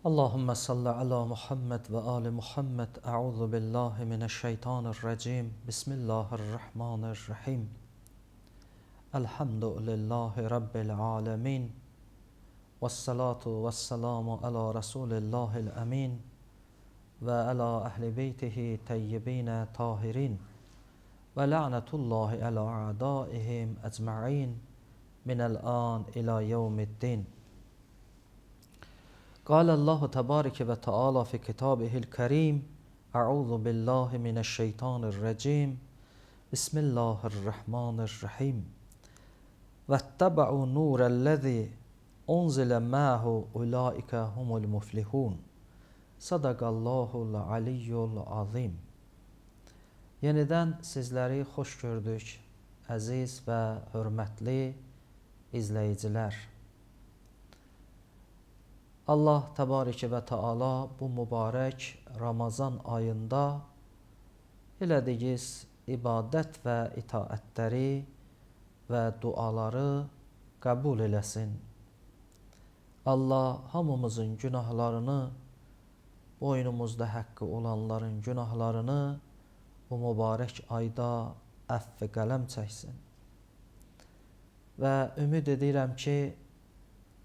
Allahümme salli ala Muhammed ve ali Muhammed. Euzu billahi mineşşeytanirracim. Bismillahirrahmanirrahim. Elhamdülillahi Rabbil alemin. Vessalatu vesselamu ala Resulillahil emin. Ve ala ehli beytihi teyyibine tahirin. Ve la'netullahi ala a'daihim ecma'in. Minel an ila yevmiddin. قال الله تبارك وتعالى في كتابه الكريم أعوذ بالله من الشيطان الرجيم بسم الله الرحمن الرحيم واتبعوا نور الذي أنزل معه أولئك هم المفلحون صدق الله العلي العظيم. Yenidən sizləri xoş gördük, əziz və hörmətli izləyicilər. Allah Təbarəkə və Teala bu mübarək Ramazan ayında elədiyiniz ibadət və itaətləri və duaları qəbul eləsin. Allah hamımızın günahlarını, boynumuzda haqqı olanların günahlarını bu mübarək ayda əff və qələm çəksin. Və ümid edirəm ki,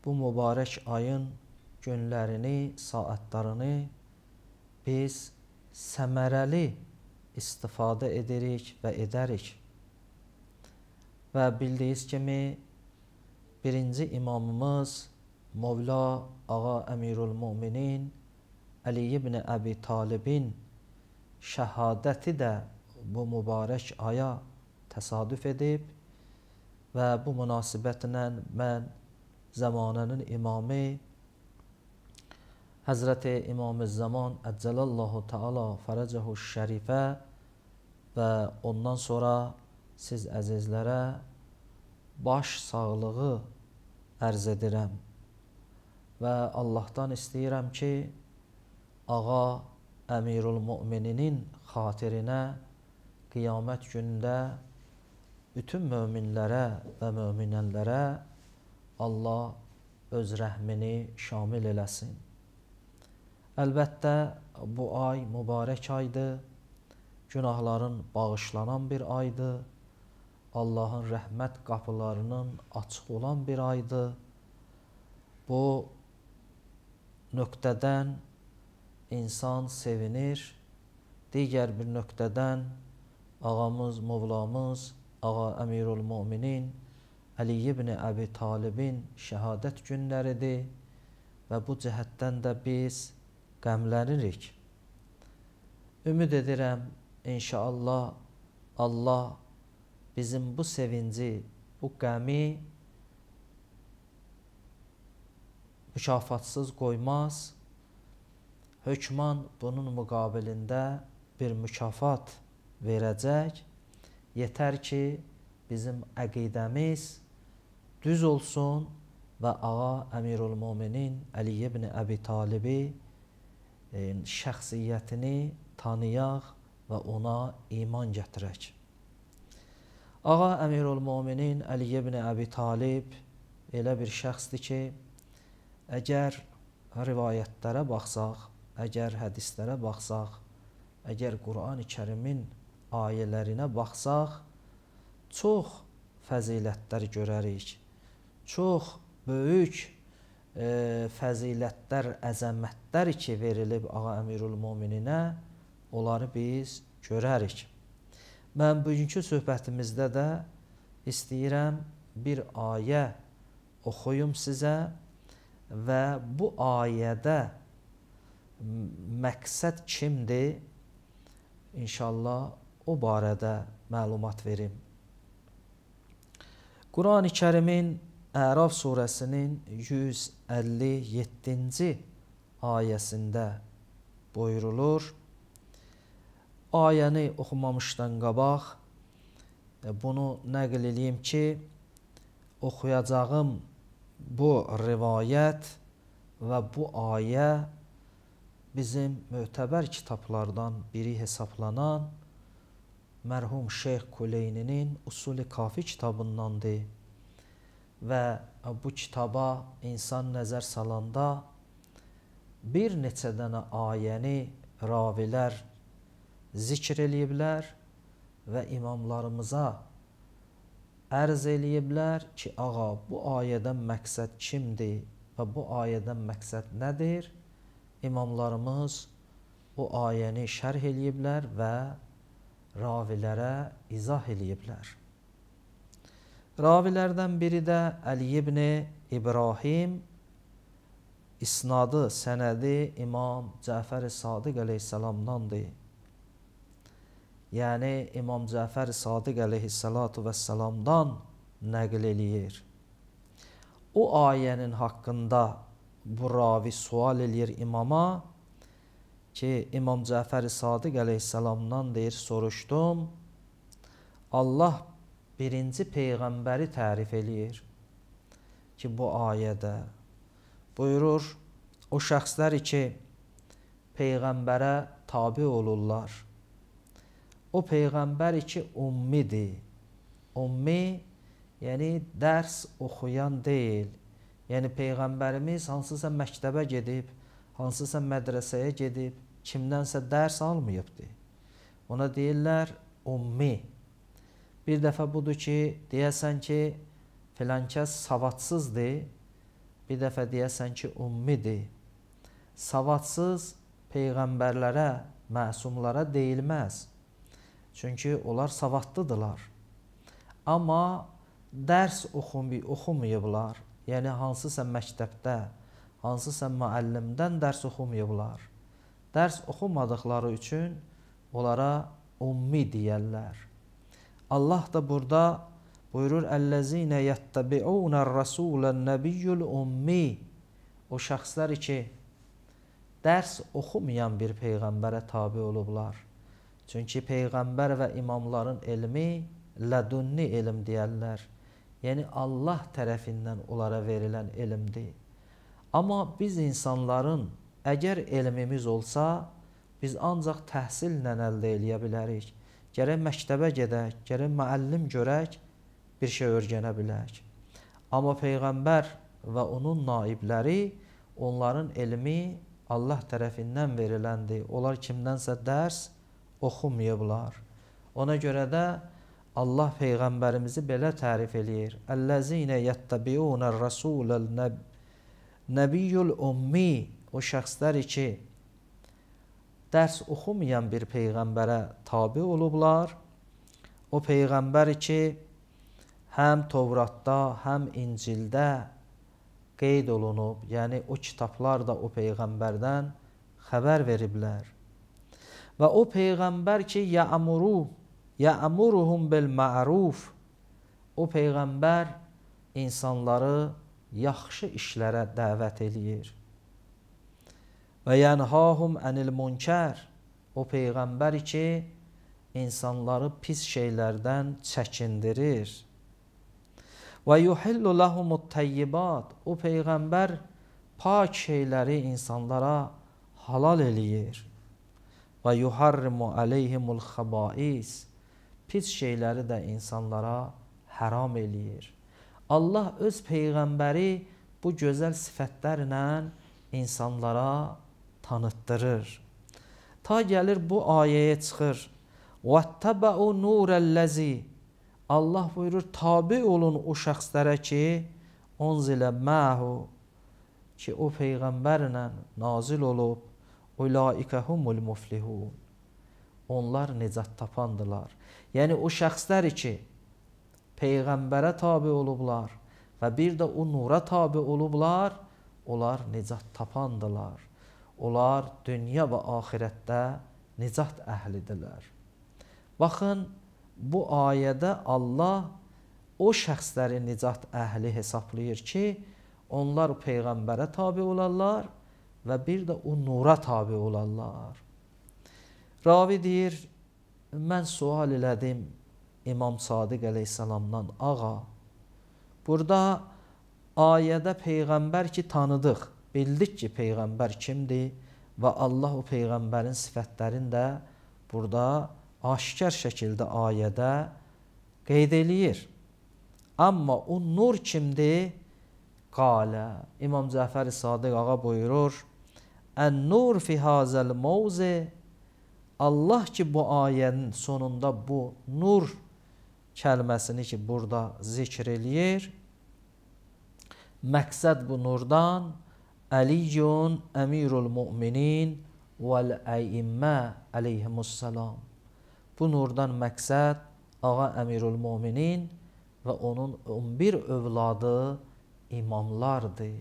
bu mübarək ayın günlərini, saatlarını biz səmərəli istifadə edirik və edərik. Və bildiyiniz kimi, birinci imamımız Mövla Ağa Əmirül-Müminin Əli ibn Əbi Talibin şəhadəti də bu mübarək aya təsadüf edib və bu münasibətlə mən zamanənin imamı Həzrəti İmam-ı Zaman Əccəlallahu Teala Fərəcəhu Şərifə və ondan sonra siz əzizlərə baş sağlığı ərz edirəm və Allahdan istəyirəm ki, Ağa Əmirül-Mümininin xatirinə qiyamət günündə bütün möminlərə və möminənlərə Allah öz rəhmini şamil eləsin. Əlbəttə, bu ay mübarək aydır, günahların bağışlanan bir aydır, Allahın rəhmət qapılarının açıq olan bir aydır. Bu nöqtədən insan sevinir, digər bir nöqtədən ağamız, Mövlamız, Ağa Əmirül-Müminin Əli ibn Əbi Talibin şəhadət günləridir və bu cəhətdən də biz qəmlənirik. Ümid edirəm, inşallah Allah bizim bu sevinci, bu qəmi mükafatsız qoymaz. Hökman bunun müqabilində bir mükafat verəcək. Yetər ki, bizim əqidəmiz düz olsun və Ağa Əmirül-Müminin Əli ibn Əbi Talibi şəxsiyyətini tanıyaq və ona iman gətirək. Ağa Əmirül-Müminin Əli ibn Əbi Talib elə bir şəxsdir ki, əgər rivayətlərə baxsaq, əgər hədislərə baxsaq, əgər Quran-ı Kərimin ayələrinə baxsaq, çox fəzilətlər görərik. Çox böyük fəzilətlər, əzəmətlər ki, verilib Ağa Əmirül-Mümininə, onları biz görərik. Mən bugünkü söhbətimizdə də istəyirəm bir ayə oxuyum sizə və bu ayədə məqsəd kimdir? İnşallah o barədə məlumat verim. Quran-ı Kərimin Əraf surəsinin 157-ci ayəsində buyurulur. Ayəni oxumamışdan qabaq bunu nəql edeyim ki, oxuyacağım bu rivayət və bu ayə bizim mötəbər kitablardan biri hesablanan mərhum Şeyx Kuleyninin Usul-i Kafi kitabındandır. Və bu kitaba insan nəzər salanda bir neçə dənə ayəni ravilər zikr eləyiblər və imamlarımıza ərz eləyiblər ki, ağa, bu ayədən məqsəd kimdir və bu ayədən məqsəd nədir? İmamlarımız o ayəni şərh eləyiblər və ravilərə izah eləyiblər. Ravilərdən biri də Əli ibn İbrahim, isnadı, sənədi İmam Cəfər-i Sadiq əleyhissalamdandır. Yəni İmam Cəfər-i Sadiq əleyhissalatu vəssalamdan nəql eləyir. O ayənin haqqında bu ravi sual eləyir imama ki, İmam Cəfər-i Sadiq əleyhissalamdan deyir, soruşdum, Allah birinci Peyğəmbəri tərif eləyir ki, bu ayədə buyurur, o şəxslər ki, Peyğəmbərə tabi olurlar. O Peyğəmbər ki, ummidir. Ummi, yəni dərs oxuyan deyil. Yəni Peyğəmbərimiz hansısa məktəbə gedib, hansısa mədrəsəyə gedib, kimdənsə dərs almayıbdır. Ona deyirlər ummi. Bir dəfə budur ki, deyəsən ki, filankəs savadsızdır, bir dəfə deyəsən ki, ummidir. Savadsız Peyğəmbərlərə, məsumlara deyilməz. Çünki onlar savadlıdırlar. Amma dərs oxumayıblar. Yəni hansısa məktəbdə, hansısa müəllimdən dərs oxumayıblar. Dərs oxumadıqları üçün onlara ummi deyərlər. Allah da burada buyurur, Əl-ləzinə yəttəbi'unər-rəsulən-nəbiyyül ummi. O şəxslər ki, dərs oxumayan bir Peyğəmbərə tabi olublar. Çünki Peyğəmbər və imamların elmi lədunni elm deyərlər. Yəni Allah tərəfindən onlara verilən elmdir. Amma biz insanların əgər elmimiz olsa, biz ancaq təhsillə əldə eləyə bilərik. Gərək məktəbə gedək, gərək müəllim görək, bir şey öyrənə bilək. Amma Peyğəmbər və onun naibləri, onların elmi Allah tərəfindən veriləndir. Onlar kimdənsə dərs oxumayıblar. Ona görə də Allah Peyğəmbərimizi belə tərif eləyir. Əl-ləzinə yəttəbi'unər-rəsulən-nəbiyyül ummi. O şəxslər ki, dərs oxumayan bir Peyğəmbərə tabi olublar. O Peyğəmbər ki, həm Tövratda, həm İncildə qeyd olunub. Yəni o kitablar da o Peyğəmbərdən xəbər veriblər. Və o Peyğəmbər ki, yə'muruhum bil-ma'ruf. O Peyğəmbər insanları yaxşı işlərə dəvət eləyir. Və yənhahum ənil-münkər. O Peyğəmbər ki, insanları pis şeylərdən çəkindirir. Və yuhillu lahumut-tayyibat. O Peyğəmbər pak şeyləri insanlara halal eləyir. Və yuharrimu aleyhimul xabais. Pis şeyləri də insanlara haram eləyir. Allah öz Peyğəmbəri bu gözəl sifətlərlə insanlara tanıtdırır. Ta gəlir bu ayəyə çıxır. وَاتَّبَعُوا نُورَ الَّذِي. Allah buyurur, tabi olun o şəxslərə ki, unzilə məhu, ki o Peyğəmbərlə nazil olub, ulaikə humul muflihun. Onlar nicat tapandılar. Yəni o şəxslər ki, Peyğəmbərə tabi olublar və bir də o nura tabi olublar, onlar nicat tapandılar. Onlar dünya və axirətdə nicat əhlidirlər. Baxın, bu ayədə Allah o şəxsləri nicat əhli hesablayır ki, onlar Peyğəmbərə tabi olarlar və bir də o nura tabi olarlar. Ravi deyir, mən sual elədim İmam Sadiq əleyhissalamdan, ağa, burada ayədə Peyğəmbər ki tanıdıq, bildik ki Peyğəmbər kimdir və Allah o Peyğəmbərin sifətlərini də burada aşkar şəkildə ayədə qeyd eləyir. Amma o nur kimdir? Qalə. İmam Cəfər-i Sadiq ağa buyurur, En-nur fi hazal mavzi. Allah ki bu ayənin sonunda bu nur kəlməsini ki burada zikr eləyir. Məqsəd bu nurdan Əliyyun əmirul müminin vəl-əimmə əleyhimussalam. Bu nurdan məqsəd ağa əmirul müminin və onun 11 övladı imamlardır.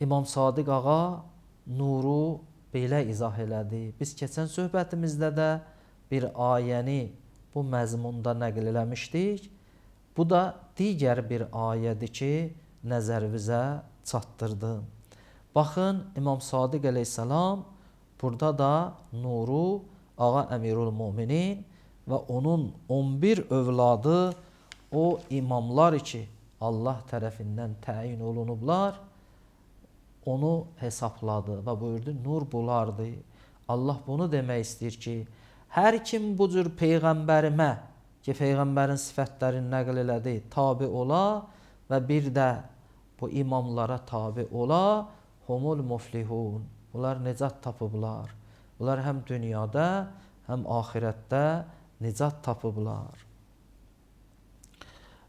İmam Sadiq ağa nuru belə izah elədi. Biz keçən söhbətimizdə də bir ayəni bu məzmunda nəql eləmişdik. Bu da digər bir ayədir ki, nəzərinizə çatdırdım. Baxın, İmam Sadiq əleyhissalam burada da nuru ağa əmirul müminin və onun 11 övladı o imamlar ki Allah tərəfindən təyin olunublar, onu hesapladı və buyurdu, nur bulardı. Allah bunu demək istəyir ki, hər kim bu cür Peyğəmbərimə, ki Peyğəmbərin sifətlərini nəql elədi, tabi ola və bir də bu imamlara tabi ola, humul muflihun. Bunlar nicat tapıblar. Bunlar həm dünyada, həm ahirətdə nicat tapıblar.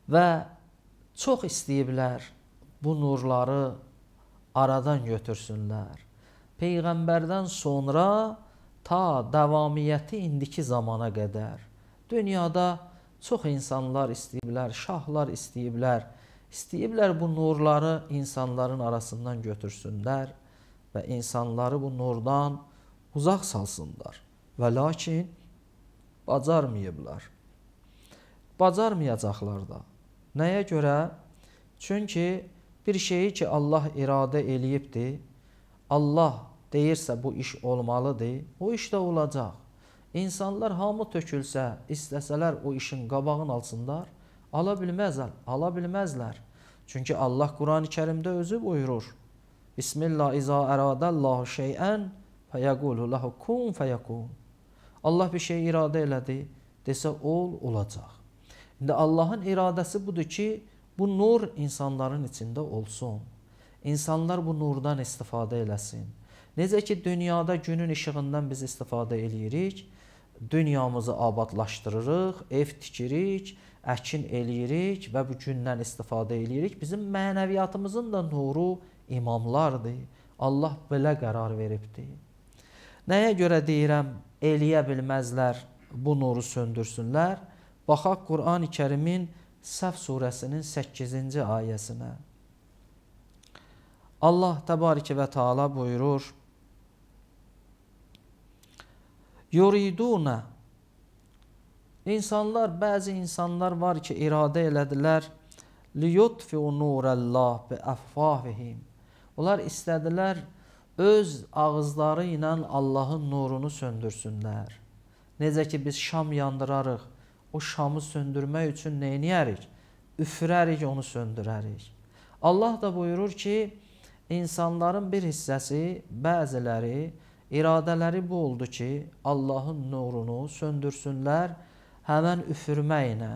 Və çox istəyiblər bu nurları aradan götürsünlər. Peyğəmbərdən sonra ta davamiyyəti indiki zamana qədər dünyada çox insanlar istəyiblər, şahlar istəyiblər bu nurları insanların arasından götürsünlər və insanları bu nurdan uzaq salsınlar. Və lakin bacarmayıblar. Bacarmayacaqlar da. Nəyə görə? Çünki bir şeyi ki Allah iradə eləyibdir, Allah deyirsə bu iş olmalıdır, o iş də olacaq. İnsanlar hamı tökülsə, istəsələr o işin qabağını alsınlar, ala bilməzlər. Çünki Allah Quran-ı Kərimdə özü buyurur. Bismillah izə əradəllahu şeyən fəyəqulu ləhu kun fəyəkun. Allah bir şey iradə elədi, desə olacaq. İndi Allahın iradəsi budur ki, bu nur insanların içində olsun. İnsanlar bu nurdan istifadə eləsin. Necə ki, dünyada günün işığından biz istifadə eləyirik, dünyamızı abadlaşdırırıq, ev tikirik, əkin eləyirik və bu gündən istifadə eləyirik. Bizim mənəviyyatımızın da nuru imamlardır. Allah belə qərar veribdir. Nəyə görə deyirəm, eləyə bilməzlər, bu nuru söndürsünlər? Baxaq Quran-ı Kərimin Səf surəsinin 8-ci ayəsinə. Allah təbarəkə və Teala buyurur. Yuriduna. Bəzi insanlar var ki, iradə elədilər. Liyutfi'u nurallah bi afvahihim. Onlar istədilər öz ağızları ilə Allahın nurunu söndürsünlər. Necə ki biz şam yandırarıq, o şamı söndürmək üçün nə edərik? Üfürərik, onu söndürərik. Allah da buyurur ki, insanların bir hissəsi, bəziləri, iradələri bu oldu ki, Allahın nurunu söndürsünlər həmən üfürməklə.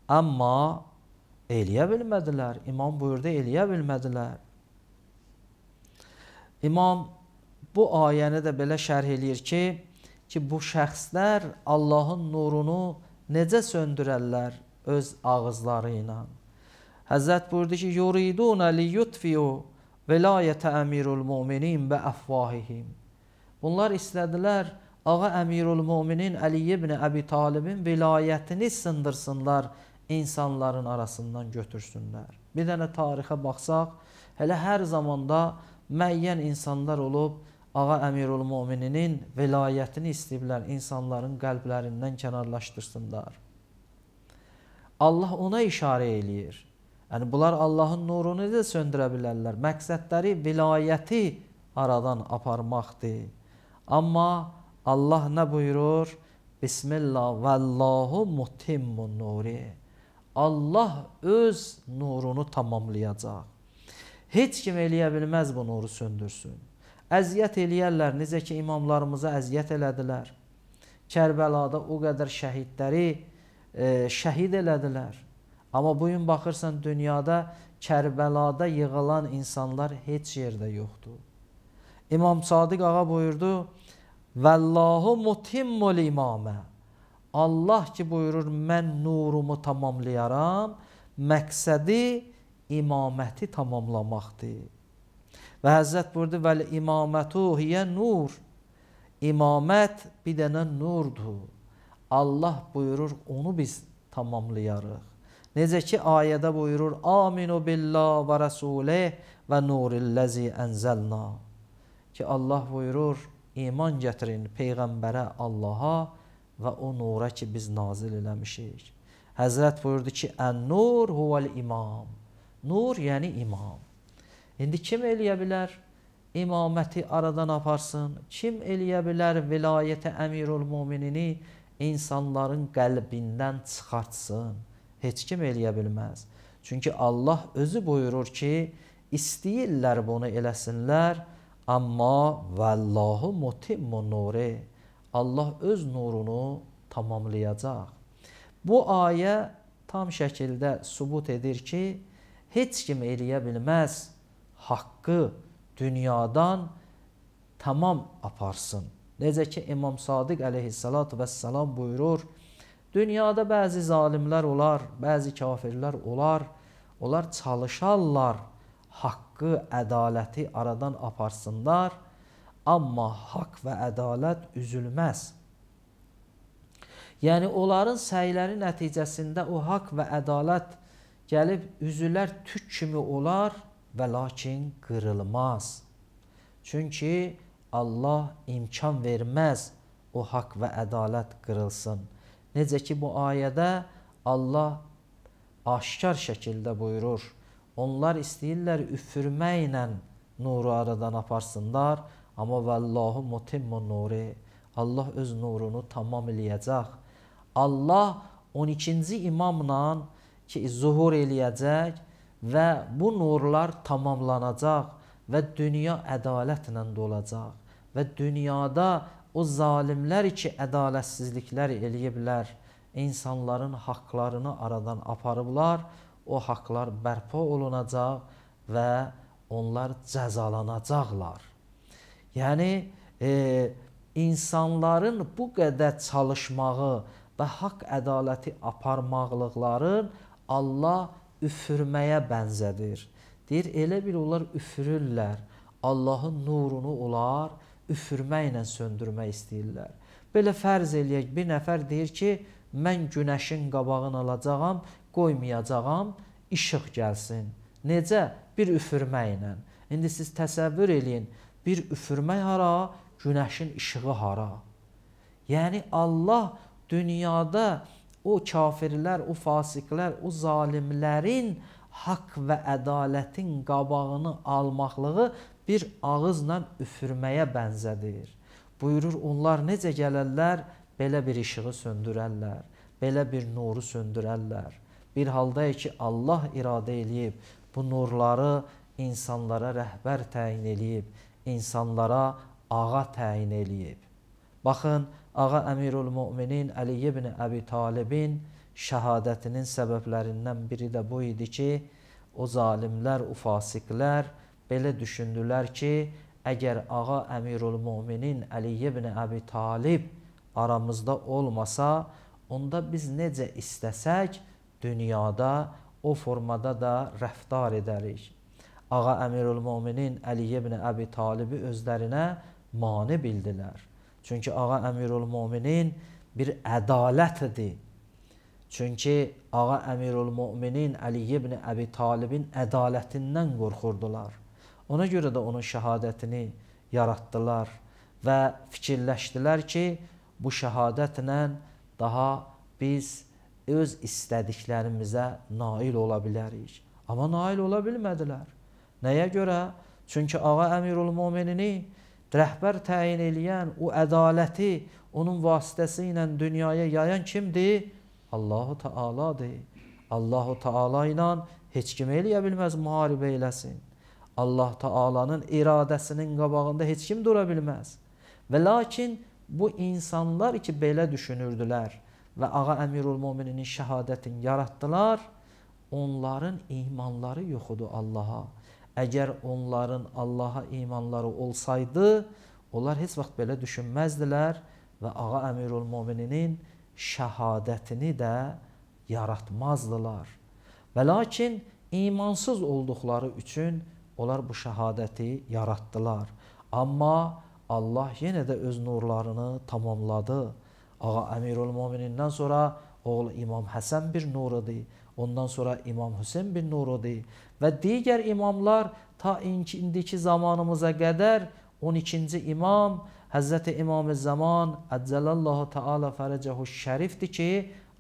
Amma eləyə bilmədilər. İmam buyurdu, eləyə bilmədilər. İmam bu ayəni də belə şərh eləyir ki, bu şəxslər Allahın nurunu necə söndürərlər öz ağızları ilə. Həzrət buyurdu ki, yuriduna liyutfi'u velayətə əmirul müminin və əfvahihim. Bunlar istədilər, ağa əmirul müminin Əli ibn Əbi Talibin vilayətini sındırsınlar, insanların arasından götürsünlər. Bir dənə tarixə baxsaq, hələ hər zamanda müəyyən insanlar olub, ağa əmirul müminin vilayətini istəyiblər, insanların qəlblərindən kənarlaşdırsınlar. Allah ona işarə eləyir. Yəni, bunlar Allahın nurunu da söndürə bilərlər. Məqsədləri vilayəti aradan aparmaqdır. Amma Allah nə buyurur? Bismillah vəllahu mutimmun nuri. Allah öz nurunu tamamlayacaq. Heç kim eləyə bilməz bu nuru söndürsün. Əziyyət eləyərlər, necə ki imamlarımıza əziyyət elədilər. Kərbəlada o qədər şəhidləri şəhid elədilər. Amma bugün baxırsan dünyada Kərbəlada yığılan insanlar heç yerdə yoxdur. İmam Sadiq ağa buyurdu, Vallahu mutimmul imamə. Allah ki buyurur, mən nurumu tamamlayaram, məqsədi imaməti tamamlamaqdır. Və Həzrət buyurdu, vəl imamətu hiyə nur. İmamət bir dənə nurdur. Allah buyurur, onu biz tamamlayarıq. Necə ki ayədə buyurur, aminu billah və rəsulih və nurilləzi ənzəlna. Ki Allah buyurur, iman gətirin Peyğəmbərə, Allaha və o nura ki biz nazil eləmişik. Həzrət buyurdu ki, ən-nur huvəl imam. Nur yəni imam. İndi kim eləyə bilər? İmaməti aradan aparsın. Kim eləyə bilər vilayətə əmirul müminini insanların qəlbindən çıxartsın? Heç kim eləyə bilməz. Çünki Allah özü buyurur ki, istəyirlər bunu eləsinlər, amma vallahu mutimmu nuri. Allah öz nurunu tamamlayacaq. Bu ayə tam şəkildə sübut edir ki, heç kim eləyə bilməz haqqı dünyadan tamam aparsın. Necə ki İmam Sadiq əleyhissalatu vesselam buyurur, dünyada bəzi zalimlər olar, bəzi kafirlər olar, onlar çalışarlar, haqqı, ədaləti aradan aparsınlar, amma haqq və ədalət üzülməz. Yəni onların səyləri nəticəsində o haqq və ədalət gəlib üzülər tük kimi olar və lakin qırılmaz. Çünki Allah imkan verməz o haqq və ədalət qırılsın. Necə ki bu ayədə Allah aşkar şəkildə buyurur, onlar istəyirlər üfürməklə nuru aradan aparsınlar, amma vallahu mutimmu nuri. Allah öz nurunu tamam eləyəcək. Allah 12-ci imamla ki zuhur eləyəcək və bu nurlar tamamlanacaq və dünya ədalətlə dolacaq və dünyada o zalimlər ki ədalətsizliklər eləyiblər, insanların haqlarını aradan aparıblar, o haqlar bərpa olunacaq və onlar cəzalanacaqlar. Yəni insanların bu qədər çalışmağı və haqq ədaləti aparmaqlıqların Allah üfürməyə bənzədir. Deyir, elə bil onlar üfürürlər. Allahın nurunu onlar üfürməklə söndürmək istəyirlər. Belə fərz eləyək, bir nəfər deyir ki, mən günəşin qabağını alacağam, qoymayacağam, işıq gəlsin. Necə? Bir üfürməklə. İndi siz təsəvvür eləyin, bir üfürmək hara, günəşin işığı hara. Yəni Allah dünyada o kafirlər, o fasiqlər, o zalimlərin haqq və ədalətin qabağını almaqlığı bir ağızla üfürməyə bənzədir. Buyurur, onlar necə gələrlər, belə bir işığı söndürərlər, belə bir nuru söndürərlər. Bir halda ki, Allah iradə eləyib, bu nurları insanlara rəhbər təyin eləyib, insanlara ağa təyin eləyib. Baxın, ağa Əmirul Müminin Əli ibn Əbi Talibin şəhadətinin səbəblərindən biri də bu idi ki, o zalimlər, o fasiqlər belə düşündülər ki, əgər ağa Əmirul Müminin Əli ibn Əbi Talib aramızda olmasa, onda biz necə istəsək, dünyada o formada da rəftar edərik. Ağa Əmirul Müminin Əli ibn Əbi Talibi özlərinə mane bildilər. Çünki ağa Əmirul Müminin bir ədalətidir. Çünki ağa Əmirul Müminin Əli ibn Əbi Talibin ədalətindən qorxurdular. Ona görə də onun şəhadətini yaratdılar və fikirləşdilər ki, bu şəhadətlə daha biz öz istədiklərimizə nail ola bilərik. Amma nail ola bilmədilər. Nəyə görə? Çünki ağa Əmirul Müminini rəhbər təyin eləyən, o ədaləti onun vasitəsi ilə dünyaya yayan kimdir? Allahu Teala'dır. Allahu Teala ilə heç kim eləyə bilməz müharibə eləsin. Allah Teala'nın iradəsinin qabağında heç kim dura bilməz. Və lakin bu insanlar ki belə düşünürdülər və ağa Əmirul Mümininin şəhadətini yaratdılar, onların imanları yox idi Allaha. əgər onların Allaha imanları olsaydı, onlar heç vaxt belə düşünməzdilər və Ağa Əmirülmömininin şəhadətini də yaratmazdılar. Və lakin imansız olduqları üçün onlar bu şəhadəti yaratdılar. Amma Allah yenə də öz nurlarını tamamladı. Ağa Əmirülmöminindən sonra oğlu İmam Həsən bir nurudur. Ondan sonra İmam Hüseyin bir nurudur. Və digər imamlar ta indiki zamanımıza qədər 12-ci imam Həzrəti İmam-ı Zaman Əccəlallahu Teala Fərəcəhu Şərifdir ki,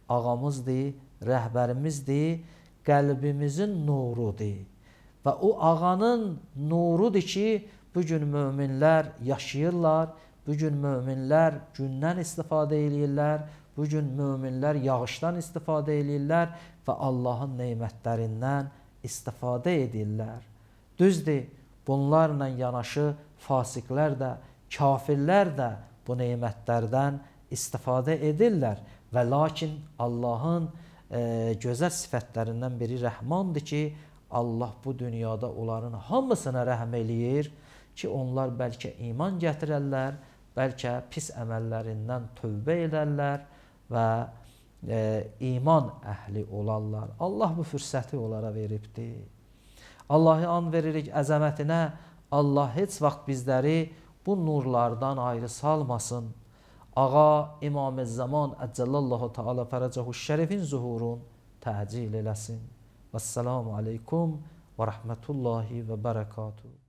ağamızdır, rəhbərimizdir, qəlbimizin nurudur. Və o ağanın nurudur ki, bugün möminlər yaşayırlar, bugün möminlər gündən istifadə edirlər, bugün möminlər yağışdan istifadə edirlər və Allahın neymətlərindən istifadə edirlər. Düzdür, bunlarla yanaşı fasiqlər də, kafirlər də bu neymətlərdən istifadə edirlər. Və lakin Allahın gözəl sifətlərindən biri rəhmandır ki, Allah bu dünyada onların hamısına rəhm eləyir ki, onlar bəlkə iman gətirərlər, bəlkə pis əməllərindən tövbə edərlər və iman əhli olarlar. Allah bu fürsəti onlara veribdir. Allah'a an veririk əzəmətinə. Allah heç vaxt bizləri bu nurlardan ayrı salmasın. Ağa İmam-ı Zaman Əccəlallahu Teala Fərəcəhu Şərifin zuhurun təcil eləsin. Vəssalamu aleykum və rəhmətullahi və bərəkatuhu.